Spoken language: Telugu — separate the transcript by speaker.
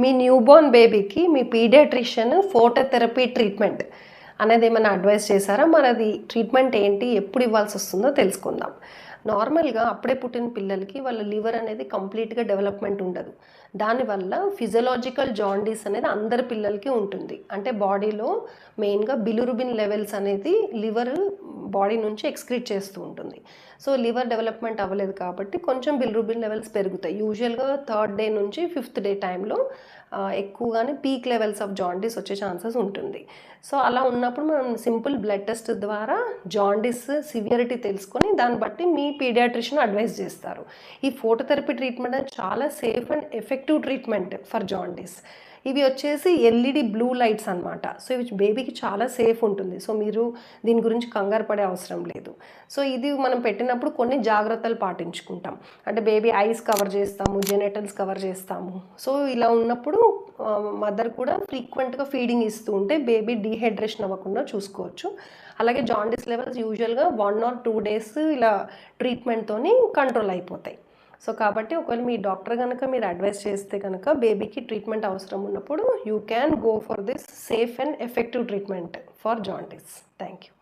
Speaker 1: మీ న్యూబోర్న్ బేబీకి మీ పీడియాట్రిషియన్ ఫోటోథెరపీ ట్రీట్మెంట్ అనేది ఏమైనా అడ్వైస్ చేశారా? మరి అది ట్రీట్మెంట్ ఏంటి, ఎప్పుడు ఇవ్వాల్సి వస్తుందో తెలుసుకుందాం. నార్మల్గా అప్పుడే పుట్టిన పిల్లలకి వాళ్ళ లివర్ అనేది కంప్లీట్గా డెవలప్మెంట్ ఉండదు. దానివల్ల ఫిజియలాజికల్ జాండీస్ అనేది అందరి పిల్లలకి ఉంటుంది. అంటే బాడీలో మెయిన్గా బిలిరుబిన్ లెవెల్స్ అనేది లివర్ బాడీ నుంచి ఎక్స్క్రీట్ చేస్తూ ఉంటుంది. సో లివర్ డెవలప్మెంట్ అవ్వలేదు కాబట్టి కొంచెం బిలిరుబిన్ లెవెల్స్ పెరుగుతాయి. యూజువల్గా థర్డ్ డే నుంచి ఫిఫ్త్ డే టైంలో ఎక్కువగానే పీక్ లెవెల్స్ ఆఫ్ జాండీస్ వచ్చే ఛాన్సెస్ ఉంటుంది. సో అలా ఉన్నప్పుడు మనం సింపుల్ బ్లడ్ టెస్ట్ ద్వారా జాండీస్ సివియరిటీ తెలుసుకొని దాన్ని బట్టి మీ పీడియాట్రిషియన్ అడ్వైస్ చేస్తారు. ఈ ఫోటోథెరపీ ట్రీట్మెంట్ అనేది చాలా safe and effective treatment for jaundice. ఇవి వచ్చేసి ఎల్ఈడి బ్లూ లైట్స్ అనమాట. సో ఇవి బేబీకి చాలా సేఫ్ ఉంటుంది. సో మీరు దీని గురించి కంగారు పడే అవసరం లేదు. సో ఇది మనం పెట్టినప్పుడు కొన్ని జాగ్రత్తలు పాటించుకుంటాం. అంటే బేబీ ఐస్ కవర్ చేస్తాము, జెనిటల్స్ కవర్ చేస్తాము. సో ఇలా ఉన్నప్పుడు మదర్ కూడా ఫ్రీక్వెంట్గా ఫీడింగ్ ఇస్తూ ఉంటే బేబీ డీహైడ్రేషన్ అవ్వకుండా చూసుకోవచ్చు. అలాగే జాండీస్ లెవెల్స్ యూజువల్గా 1 or 2 days ఇలా ట్రీట్మెంట్తోని కంట్రోల్ అయిపోతాయి. సో కాబట్టి ఒకవేళ మీ డాక్టర్ కనుక మీరు అడ్వైస్ చేస్తే కనుక బేబీకి ట్రీట్మెంట్ అవసరం ఉన్నప్పుడు you can go for this safe and effective treatment for jaundice. Thank you.